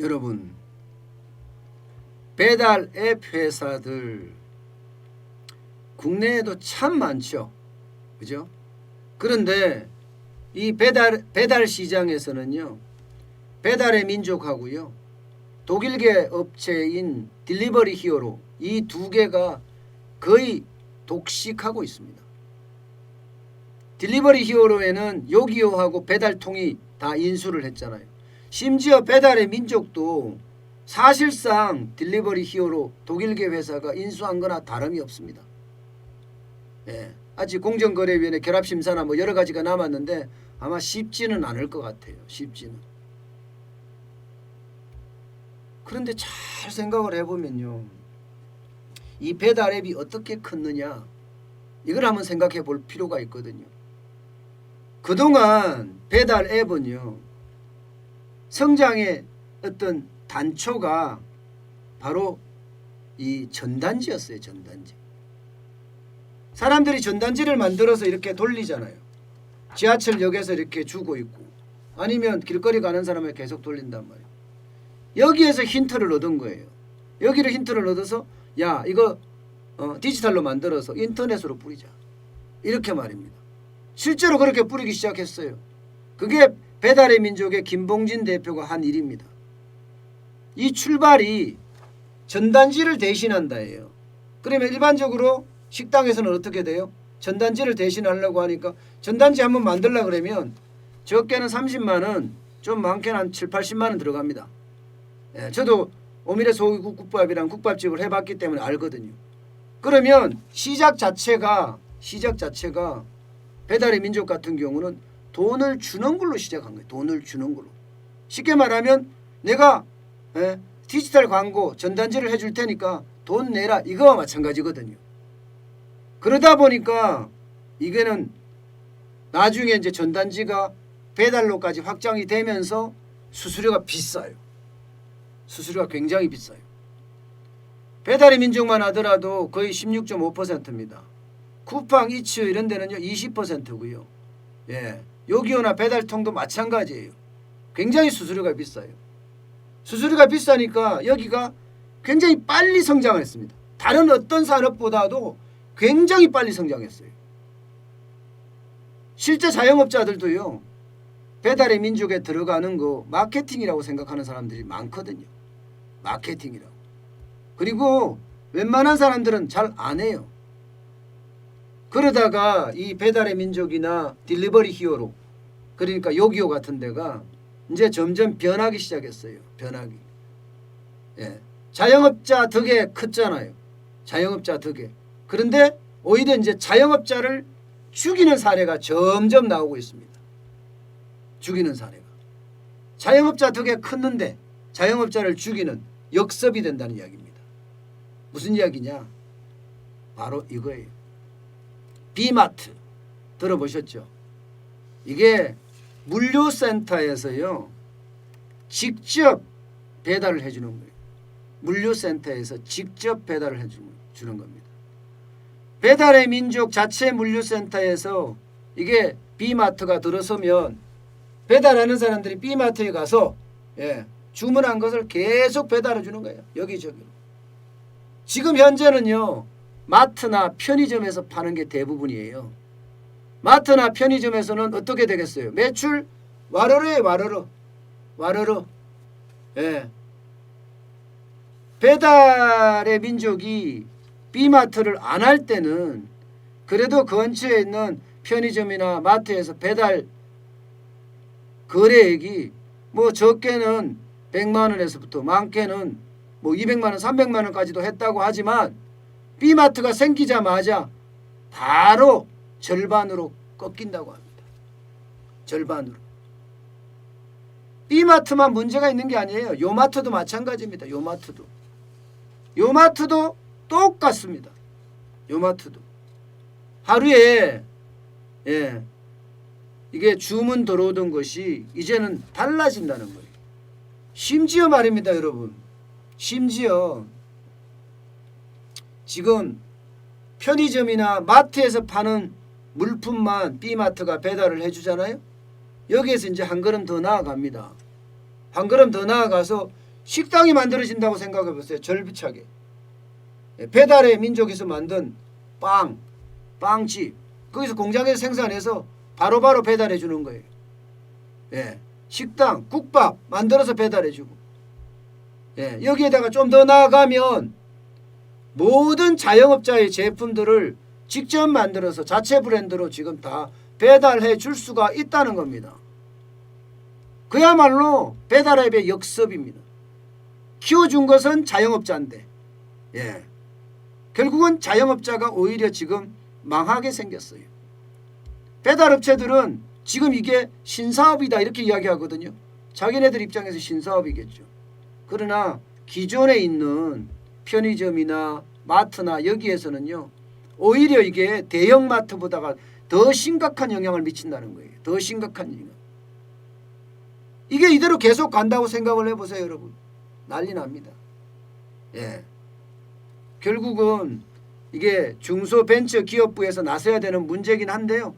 여러분, 배달 앱 회사들 국내에도 참 많죠. 그죠? 그런데 이 배달 시장에서는요, 배달의 민족하고요, 독일계 업체인 딜리버리 히어로, 이 두 개가 거의 독식하고 있습니다. 딜리버리 히어로에는 요기요하고 배달통이 다 인수를 했잖아요. 심지어 배달의 민족도 사실상 딜리버리 히어로 독일계 회사가 인수한 거나 다름이 없습니다. 예, 아직 공정거래위원회 결합심사나 뭐 여러 가지가 남았는데 아마 쉽지는 않을 것 같아요. 쉽지는. 그런데 잘 생각을 해보면요, 이 배달 앱이 어떻게 컸느냐, 이걸 한번 생각해 볼 필요가 있거든요. 그동안 배달 앱은요, 성장의 어떤 단초가 바로 이 전단지였어요. 전단지. 사람들이 전단지를 만들어서 이렇게 돌리잖아요. 지하철역에서 이렇게 주고 있고, 아니면 길거리 가는 사람을 계속 돌린단 말이에요. 여기에서 힌트를 얻은 거예요. 여기를 힌트를 얻어서 야, 이거 디지털로 만들어서 인터넷으로 뿌리자, 이렇게 말입니다. 실제로 그렇게 뿌리기 시작했어요. 그게 배달의 민족의 김봉진 대표가 한 일입니다. 이 출발이 전단지를 대신한다예요. 그러면 일반적으로 식당에서는 어떻게 돼요? 전단지를 대신하려고 하니까 전단지 한번 만들려고 그러면 적게는 30만 원, 좀 많게는 한 7, 80만 원 들어갑니다. 예, 저도 오미래 소고기국밥이랑 국밥집을 해봤기 때문에 알거든요. 그러면 시작 자체가 배달의 민족 같은 경우는 돈을 주는 걸로 시작한 거예요. 돈을 주는 걸로. 쉽게 말하면 내가 디지털 광고 전단지를 해줄 테니까 돈 내라, 이거와 마찬가지거든요. 그러다 보니까 이게는 나중에 이제 전단지가 배달로까지 확장이 되면서 수수료가 비싸요. 수수료가 굉장히 비싸요. 배달의 민족만 하더라도 거의 16.5%입니다. 쿠팡, 이츠 이런 데는요 20%고요. 예, 요기요나 배달통도 마찬가지예요. 굉장히 수수료가 비싸요. 수수료가 비싸니까 여기가 굉장히 빨리 성장을 했습니다. 다른 어떤 산업보다도 굉장히 빨리 성장했어요. 실제 자영업자들도요, 배달의 민족에 들어가는 거 마케팅이라고 생각하는 사람들이 많거든요. 마케팅이라고. 그리고 웬만한 사람들은 잘 안 해요. 그러다가 이 배달의 민족이나 딜리버리 히어로, 그러니까 요기요 같은 데가 이제 점점 변하기 시작했어요. 변하기. 예. 자영업자 덕에 컸잖아요. 자영업자 덕에. 그런데 오히려 이제 자영업자를 죽이는 사례가 점점 나오고 있습니다. 죽이는 사례가. 자영업자 덕에 컸는데 자영업자를 죽이는 역습이 된다는 이야기입니다. 무슨 이야기냐? 바로 이거예요. 비마트 들어보셨죠? 이게 물류센터에서요, 직접 배달을 해주는 거예요. 물류센터에서 직접 배달을 해주는 겁니다. 배달의 민족 자체 물류센터에서 이게 비마트가 들어서면 배달하는 사람들이 비마트에 가서 주문한 것을 계속 배달해 주는 거예요. 여기저기로. 지금 현재는요, 마트나 편의점에서 파는 게 대부분이에요. 마트나 편의점에서는 어떻게 되겠어요? 매출 와르르에 와르르. 예. 배달의 민족이 비마트를 안 할 때는 그래도 근처에 있는 편의점이나 마트에서 배달 거래액이 뭐 적게는 100만 원에서부터 많게는 뭐 200만 원, 300만 원까지도 했다고 하지만 비마트가 생기자마자 바로 절반으로 꺾인다고 합니다. 절반으로. 비마트만 문제가 있는 게 아니에요. 요마트도 마찬가지입니다. 요마트도 똑같습니다. 요마트도. 하루에 이게 주문 들어오던 것이 이제는 달라진다는 거예요. 심지어 말입니다, 여러분. 심지어 지금 편의점이나 마트에서 파는 물품만 비마트가 배달을 해주잖아요. 여기에서 이제 한 걸음 더 나아갑니다. 한 걸음 더 나아가서 식당이 만들어진다고 생각해 보세요. 절비차게. 배달의 민족에서 만든 빵집. 거기서 공장에서 생산해서 바로바로 배달해 주는 거예요. 예. 식당, 국밥 만들어서 배달해 주고. 예. 여기에다가 좀 더 나아가면 모든 자영업자의 제품들을 직접 만들어서 자체 브랜드로 지금 다 배달해 줄 수가 있다는 겁니다. 그야말로 배달앱의 역습입니다. 키워준 것은 자영업자인데, 예. 결국은 자영업자가 오히려 지금 망하게 생겼어요. 배달업체들은 지금 이게 신사업이다 이렇게 이야기하거든요. 자기네들 입장에서 신사업이겠죠. 그러나 기존에 있는 편의점이나 마트나 여기에서는요, 오히려 이게 대형마트보다가 더 심각한 영향을 미친다는 거예요. 더 심각한 영향. 이게 이대로 계속 간다고 생각을 해보세요, 여러분. 난리 납니다. 예. 결국은 이게 중소벤처기업부에서 나서야 되는 문제긴 한데요.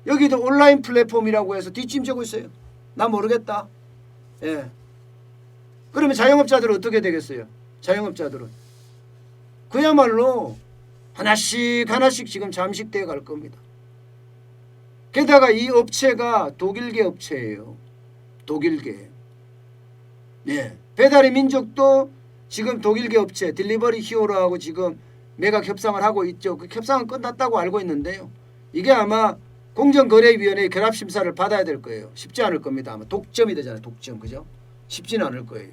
여기도 온라인 플랫폼이라고 해서 뒷짐지고 있어요. 나 모르겠다. 예. 그러면 자영업자들은 어떻게 되겠어요? 자영업자들은 그야말로 하나씩 지금 잠식되어 갈 겁니다. 게다가 이 업체가 독일계 업체예요. 독일계. 예. 배달의 민족도 지금 독일계 업체 딜리버리 히어로하고 지금 매각 협상을 하고 있죠. 그 협상은 끝났다고 알고 있는데요. 이게 아마 공정거래위원회의 결합심사를 받아야 될 거예요. 쉽지 않을 겁니다. 아마 독점이 되잖아요. 독점. 그죠? 쉽지는 않을 거예요.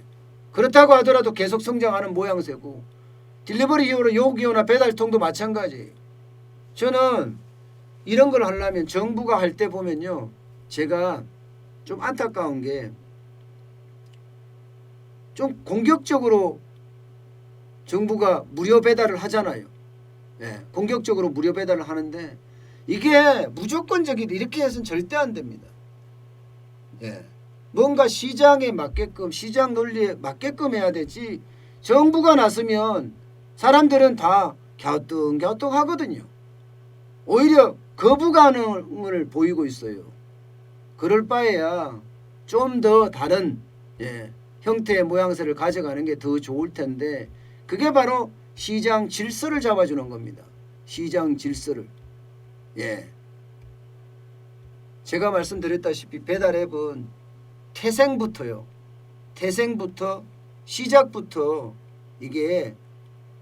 그렇다고 하더라도 계속 성장하는 모양새고, 딜리버리 히어로 요기요나 배달통도 마찬가지예요. 저는 이런 걸 하려면 정부가 할 때 보면요, 제가 좀 안타까운 게 좀 공격적으로 정부가 무료 배달을 하잖아요. 예, 공격적으로 무료 배달을 하는데 이게 무조건적이다 이렇게 해서는 절대 안 됩니다. 예, 뭔가 시장에 맞게끔, 시장 논리에 맞게끔 해야 되지, 정부가 나서면 사람들은 다 갸우뚱갸우뚱 하거든요. 오히려 거부 반응을 보이고 있어요. 그럴 바에야 좀 더 다른, 예, 형태의 모양새를 가져가는 게 더 좋을 텐데, 그게 바로 시장 질서를 잡아주는 겁니다. 시장 질서를. 예. 제가 말씀드렸다시피 배달앱은 태생부터 시작부터 이게,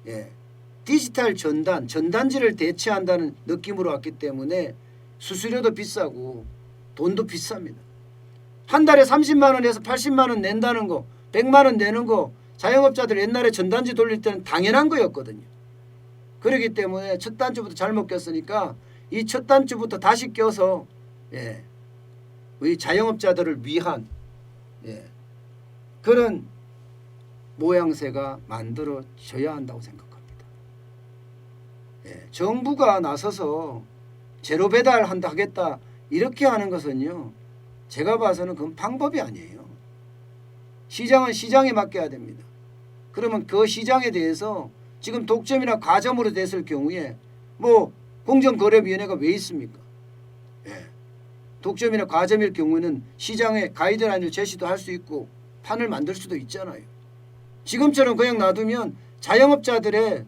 예, 디지털 전단지를 대체한다는 느낌으로 왔기 때문에 수수료도 비싸고 돈도 비쌉니다. 한 달에 30만 원에서 80만 원 낸다는 거, 100만 원 내는 거, 자영업자들 옛날에 전단지 돌릴 때는 당연한 거였거든요. 그렇기 때문에 첫 단추부터 잘못 꼈으니까 이 첫 단추부터 다시 껴서, 예, 우리 자영업자들을 위한, 예, 그런 모양새가 만들어져야 한다고 생각합니다. 예, 정부가 나서서 제로 배달 하겠다 이렇게 하는 것은요, 제가 봐서는 그건 방법이 아니에요. 시장은 시장에 맡겨야 됩니다. 그러면 그 시장에 대해서 지금 독점이나 가점으로 됐을 경우에 뭐 공정거래위원회가 왜 있습니까? 예. 독점이나 가점일 경우에는 시장에 가이드라인을 제시도 할 수 있고 판을 만들 수도 있잖아요. 지금처럼 그냥 놔두면 자영업자들이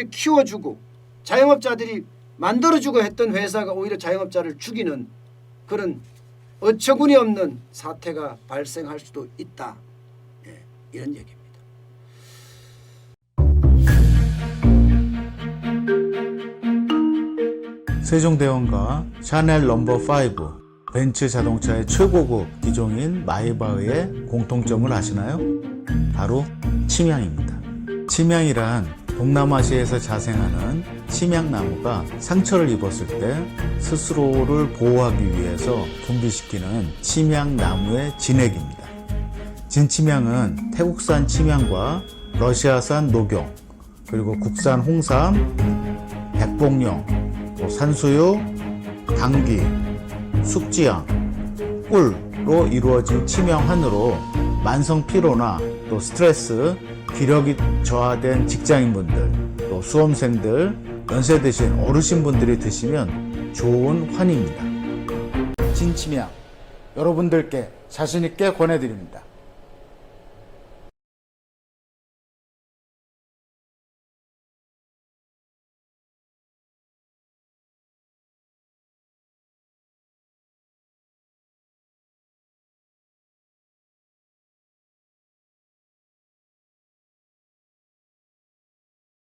키워주고 자영업자들이 만들어주고 했던 회사가 오히려 자영업자를 죽이는 그런 어처구니 없는 사태가 발생할 수도 있다. 예, 이런 얘기입니다. 세종대왕과 샤넬 넘버5 벤츠 자동차의 최고급 기종인 마이바흐의 공통점을 아시나요? 바로 침향입니다. 침향이란 동남아시아에서 자생하는 침향나무가 상처를 입었을 때 스스로를 보호하기 위해서 분비시키는 침향나무의 진액입니다. 진침향은 태국산 침향과 러시아산 녹용, 그리고 국산 홍삼, 백봉령, 산수유, 당귀, 숙지향, 꿀로 이루어진 침향환으로 만성 피로나 또 스트레스, 기력이 저하된 직장인분들, 또 수험생들, 연세 드신 어르신분들이 드시면 좋은 환입니다. 진침향 여러분들께 자신있게 권해드립니다.